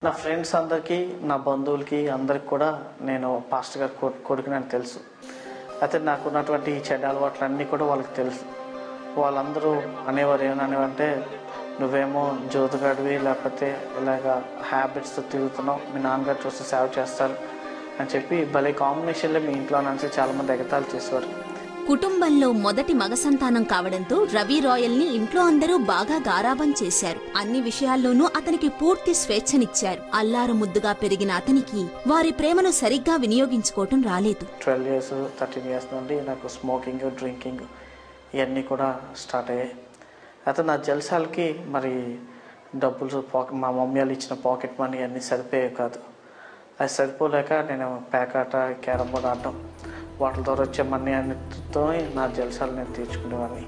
నా ఫ్రెండ్స్ అందరికీ, నా బంధువులకి అందరికి కూడా నేను పాస్టర్ గారి కొడుకునని తెలుసు. అయితే నాకు ఉన్నటువంటి చెడ్డ అలవాట్లన్నీ కూడా వాళ్ళకి తెలుసు. వాళ్ళందరూ అనేవారు ఏమనేవారంటే, నువ్వేమో జ్యోతిగాడివి, లేకపోతే ఇలాగ హ్యాబిట్స్తో తిరుగుతున్నావు, మీ నాన్నగారు చూస్తే సేవ చేస్తారు అని చెప్పి భలే కాంబినేషన్లో మీ ఇంట్లో అనేసి చాలామంది ఎగతాళి చేసేవారు. కుటుంబంలో మొదటి మగ సంతానం కావడంతో రవి రాయల్ ని ఇంట్లో అందరూ బాగా గారాబం చేశారు. అన్ని విషయాల్లోనూ అతనికి పూర్తి స్వేచ్ఛనిచ్చారు. అల్లారు ముద్దుగా పెరిగిన అతనికి వారి ప్రేమను సరిగ్గా వినియోగించుకోవటం రాలేదు. 12 years 13 years నుండి నాకు స్మోకింగ్, డ్రింకింగ్ ఇవన్నీ కూడా స్టార్ట్ అయ్యాయి. అయితే నా జల్సాలకి మరి డబ్బులు మా మమ్మీ వాళ్ళు ఇచ్చిన పాకెట్ మనీ అన్నీ సరిపోయాయి కాదు. అది సరిపోలేక నేను పేకాట, క్యారమ్ బోర్డ్ ఆడటం, వాటి ద్వారా వచ్చే మనీ అన్నిటితో నా జల్సాలు నేను తీర్చుకునేవాడిని.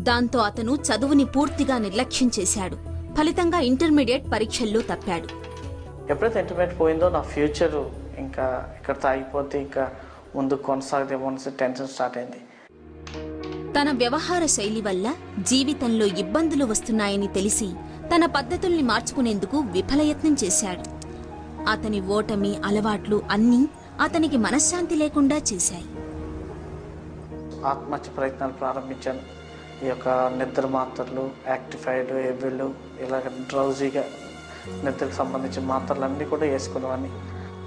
దాంతో అతను చదువుని పూర్తిగా నిర్లక్ష్యం చేశాడు. ఫలితంగా ఇంటర్మీడియట్ పరీక్షల్లో తప్పాడు. ఎప్పుడైతే ఇంటర్మీడియట్ పోయిందో నా ఫ్యూచర్ ఇంకా ఇక్కడ ఆగిపోతే ఇంకా ముందుకు కొనసాగదేమో అనేసి టెన్షన్ స్టార్ట్ అయింది. తన వ్యవహార శైలి వల్ల జీవితంలో ఇబ్బందులు వస్తున్నాయని తెలిసి తన పద్ధతుల్ని మార్చుకునేందుకు విఫలయత్నం చేశాడు. అతని ఓటమి, అలవాట్లు అన్నీ అతనికి మనశ్శాంతి లేకుండా చేశాయి. ఆత్మహత్య ప్రయత్నాలు ప్రారంభించాను. ఈ యొక్క నిద్ర మాత్రలు, యాక్టిఫైడ్, ఎవిళ్ళు, ఇలాగ డ్రౌజీగా నిద్రకు సంబంధించిన మాత్రలన్నీ కూడా వేసుకునేవాడిని.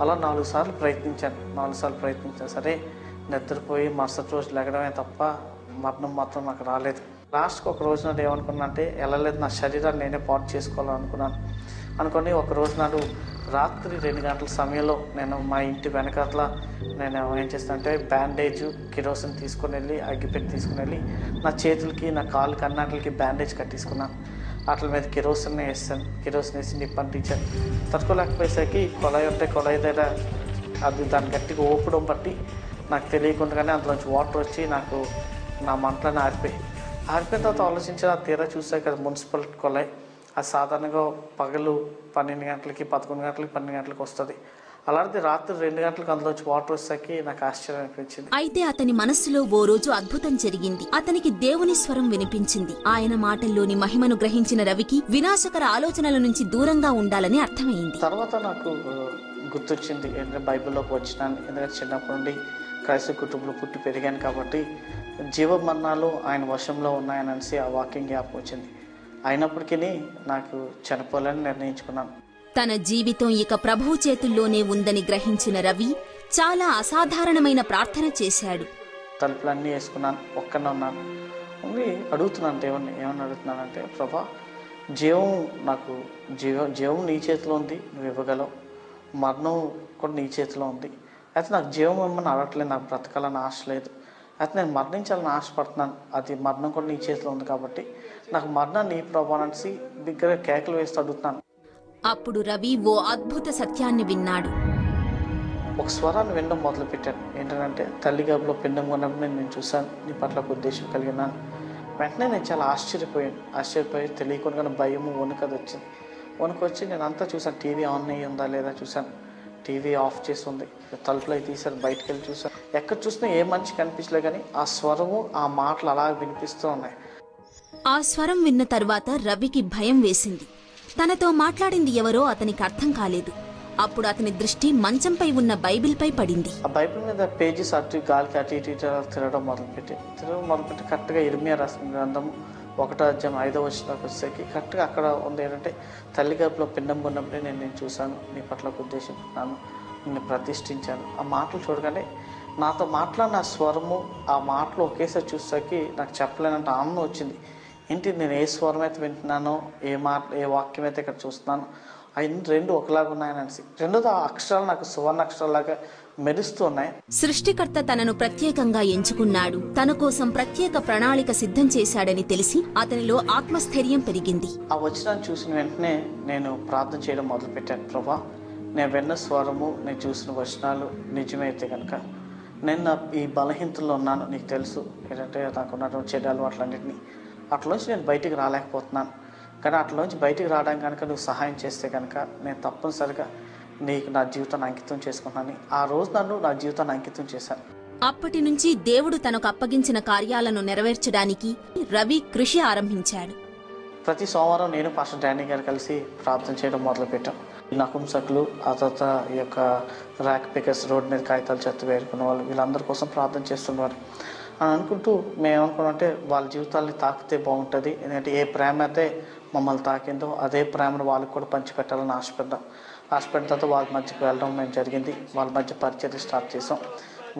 అలా 4 సార్లు ప్రయత్నించాను. 4 సార్లు ప్రయత్నించాను. సరే, నిద్రపోయి మరుసటి రోజు లెగడమే తప్ప మరణం మాత్రం నాకు రాలేదు. లాస్ట్కి ఒక రోజు నాడు ఏమనుకున్నా అంటే, వెళ్ళలేదు, నా శరీరాన్ని నేనే పాటు చేసుకోవాలనుకున్నాను. అనుకొని ఒక రోజు నాడు రాత్రి 2 గంటల సమయంలో నేను మా ఇంటి వెనకాతల నేను ఏం చేస్తానంటే బ్యాండేజ్, కిరోసిన్ తీసుకుని వెళ్ళి, అగ్గిపెట్టి తీసుకుని వెళ్ళి నా చేతులకి, నా కాళ్ళకి అన్నిటికి బ్యాండేజ్ కట్టించుకున్నాను. వాటి మీద కిరోసిన్ వేస్తాను. కిరోసిన్ వేసి నిప్పు అంటించాను. తట్టుకోలేకపోయేసరికి కొలాయి ఉంటే కొలాయి దగ్గర అది దాన్ని గట్టిగా ఓపడం బట్టి నాకు తెలియకుండానే అందులోంచి వాటర్ వచ్చి నాకు నా మంటలను ఆరిపోయాయి తర్వాత ఆలోచించిన తీరా చూసాక అది మున్సిపల్ కొలాయి. అది సాధారణంగా పగలు 12 గంటలకి, 11 గంటలకి, 12 గంటలకు వస్తుంది. అలాంటిది రాత్రి 2 గంటలకు అందులోంచి వాటర్ వచ్చేసరికి నాకు ఆశ్చర్యం అనిపించింది. అయితే అతని మనస్సులో ఓ రోజు అద్భుతం జరిగింది. అతనికి దేవుని స్వరం వినిపించింది. ఆయన మాటల్లోని మహిమను గ్రహించిన రవికి వినాశకర ఆలోచనల నుంచి దూరంగా ఉండాలని అర్థమైంది. తర్వాత నాకు గుర్తొచ్చింది ఏంటంటే బైబిల్లోకి వచ్చినాను. ఎందుకంటే చిన్నప్పటి నుండి క్రైస్తవ కుటుంబంలో పుట్టి పెరిగాను కాబట్టి జీవమరణాలు ఆయన వశంలో ఉన్నాయనేసి ఆ వాక్యం జ్ఞాపకం వచ్చింది. అయినప్పటికీ నాకు చనిపోవాలని నిర్ణయించుకున్నాను. తన జీవితం ఇక ప్రభువు చేతుల్లోనే ఉందని గ్రహించిన రవి చాలా అసాధారణమైన ప్రార్థన చేశాడు. తలుపులన్నీ వేసుకున్నాను, ఒక్కనే ఉన్నాను. అడుగుతున్నాను దేవుణ్ణి. ఏమని అడుగుతున్నానంటే, ప్రభా, జీవం నీ చేతిలో ఉంది, నువ్వు ఇవ్వగలవు. మరణం కూడా నీ చేతిలో ఉంది. అయితే నాకు జీవం ఇవ్వమని అడగట్లేదు, నాకు బ్రతకాలని ఆశ లేదు. అయితే నేను మరణించాలని ఆశపడుతున్నాను. అది మరణం కూడా నీ చేతిలో ఉంది కాబట్టి నాకు మరణాన్ని నీ ప్రభావం అనేసి బిగ్గరగా కేకలు వేస్తూ అడుగుతున్నాను. అప్పుడు రవి ఓ అద్భుత సత్యాన్ని విన్నాడు. ఒక స్వరాన్ని వినడం మొదలుపెట్టాను. ఏంటంటే, తల్లి గర్భంలో పిండం ఉన్నప్పుడు నేను చూశాను, నీ పట్ల ఒక ఉద్దేశం కలిగినాను. వెంటనే నేను చాలా ఆశ్చర్యపోయి తెలియకుండా భయము, వణుకది వచ్చింది. వణుకు వచ్చి నేను అంతా చూశాను. టీవీ ఆన్ అయ్యి ఉందా లేదా చూశాను. టీవీ ఆఫ్ చేసి ఉంది. తలుపులు అయి తీశాను. బయటకు వెళ్ళి చూశాను. ఎక్కడ చూసినా ఏ మనిషి కనిపించలే, కానీ ఆ స్వరము, ఆ మాటలు అలా వినిపిస్తూ ఉన్నాయి. ఆ స్వరం విన్న తర్వాత రవికి భయం వేసింది. తనతో మాట్లాడింది ఎవరో అతనికి అర్థం కాలేదు. అప్పుడు అతని దృష్టి మంచంపై ఉన్న బైబిల్పై పడింది. ఆ బైబిల్ మీద పేజెస్ అటు గాలికి అటు ఇటు తిరగడం మొదలుపెట్టి కరెక్ట్గా ఇర్మియా రాసిన గ్రంథము 1వ అధ్యాయం 5వ వచనంలోకి వచ్చేసరికి కరెక్ట్గా అక్కడ ఉంది ఏంటంటే, తల్లి గర్భంలో పిండం ఉన్నప్పుడే నేను చూశాను, నీ పట్ల ఒక ఉద్దేశించుకున్నాను, నిన్ను ప్రతిష్ఠించాను. ఆ మాటలు చూడగానే నాతో మాట్లాడిన స్వరము, ఆ మాటలు ఒకేసారి చూసేసరికి నాకు చెప్పలేనంత ఆనందం వచ్చింది. ఏంటి, నేను ఏ స్వరం అయితే వింటున్నానో, ఏ వాక్యం అయితే ఇక్కడ చూస్తున్నానో, అవి రెండు ఒకలాగా ఉన్నాయని. రెండోది ఆ అక్షరాలు నాకు సువర్ణ అక్షరాలాగా మెరుస్తూ ఉన్నాయి. సృష్టికర్త తనను ప్రత్యేకంగా ఎంచుకున్నాడు, తన కోసం ప్రత్యేక ప్రణాళిక సిద్ధం చేశాడని తెలిసి అతనిలో ఆత్మస్థైర్యం పెరిగింది. ఆ వచనాన్ని చూసిన వెంటనే నేను ప్రార్థన చేయడం మొదలుపెట్టాను. ప్రభా, నేను విన్న స్వరము, నేను చూసిన వచనాలు నిజమైతే కనుక నేను ఈ బలహీనతలో ఉన్నాను, నీకు తెలుసు. ఏంటంటే నాకు ఉన్నటువంటి చెడ్డ అలవాట్లన్నింటినీ అట్లోంచి నేను బయటికి రాలేకపోతున్నాను. కానీ అట్లోంచి బయటికి రావడానికి కనుక నువ్వు సహాయం చేస్తే కనుక నేను తప్పనిసరిగా నీకు నా జీవితాన్ని అంకితం చేసుకున్నాను. ఆ రోజు నన్ను నా జీవితాన్ని అంకితం చేశాను. అప్పటి నుంచి దేవుడు తనకు అప్పగించిన కార్యాలను నెరవేర్చడానికి రవి కృషి ఆరంభించాడు. ప్రతి సోమవారం నేను పాస్టర్ డానీ గారు కలిసి ప్రార్థన చేయడం మొదలుపెట్టాం. నపుంసకులు, ఆ తర్వాత ఈ యొక్క ర్యాక్ పికర్స్, రోడ్ మీద కాగితాలు చెత్త వేరుకునే వాళ్ళు, వీళ్ళందరి కోసం ప్రార్థన చేస్తున్నారు అని అనుకుంటూ మేము ఏమనుకున్నామంటే వాళ్ళ జీవితాల్ని తాకితే బాగుంటుంది. ఎందుకంటే ఏ ప్రేమ అయితే మమ్మల్ని తాకిందో అదే ప్రేమను వాళ్ళకి కూడా పంచిపెట్టాలని ఆశపడ్డాం. ఆశపడిన తర్వాత వాళ్ళ మధ్యకి వెళ్ళడం మేము జరిగింది. వాళ్ళ మధ్య పరిచర్య స్టార్ట్ చేసాం.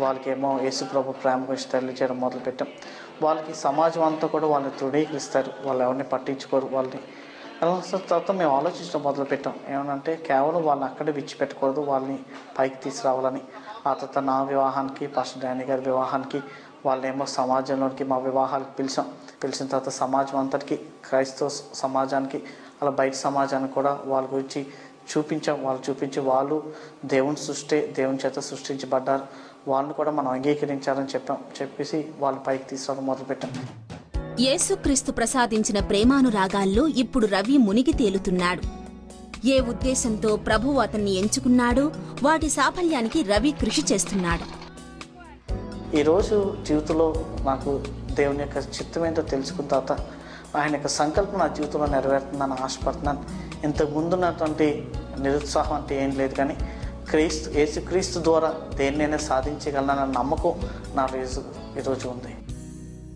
వాళ్ళకేమో యేసు ప్రభు ప్రేమ గురించి తెలియజేయడం మొదలుపెట్టాం. వాళ్ళకి సమాజం అంతా కూడా వాళ్ళని తృణీకరిస్తారు, వాళ్ళు ఎవరిని పట్టించుకోరు. వాళ్ళని తర్వాత మేము ఆలోచించడం మొదలుపెట్టాం. ఏమనంటే కేవలం వాళ్ళని అక్కడే విడిచిపెట్టకూడదు, వాళ్ళని పైకి తీసుకురావాలని. ఆ తర్వాత నా వివాహానికి, పాస్టర్ డానీ గారి వివాహానికి వాళ్ళేమో సమాజంలోనికి మా వివాహాలకు పిలిచిన తర్వాత సమాజం అంతటికి, క్రైస్తవ సమాజానికి, అలా బయట సమాజానికి కూడా వాళ్ళ గురించి చూపించాం. వాళ్ళు దేవుని దేవుని చేత సృష్టించబడ్డారు, వాళ్ళని కూడా మనం అంగీకరించాలని చెప్పేసి వాళ్ళని పైకి తీసుకురావడం మొదలుపెట్టాం. యేసుక్రీస్తు ప్రసాదించిన ప్రేమానురాగాల్లో ఇప్పుడు రవి మునిగి తేలుతున్నాడు. ఏ ఉద్దేశంతో ప్రభువు అతన్ని ఎంచుకున్నాడో వాటి సాఫల్యానికి రవి కృషి చేస్తున్నాడు. ఈరోజు జీవితంలో నాకు దేవుని యొక్క చిత్తం ఏంటో తెలుసుకున్న తర్వాత ఆయన యొక్క సంకల్పం నా జీవితంలో నెరవేరుతుందని ఆశపడుతున్నాను. ఇంతకు ముందున్నటువంటి నిరుత్సాహం అంటే ఏం లేదు, కానీ యేసుక్రీస్తు ద్వారా దేన్నైనా సాధించగలనన్న నమ్మకం నా ఈరోజు ఉంది.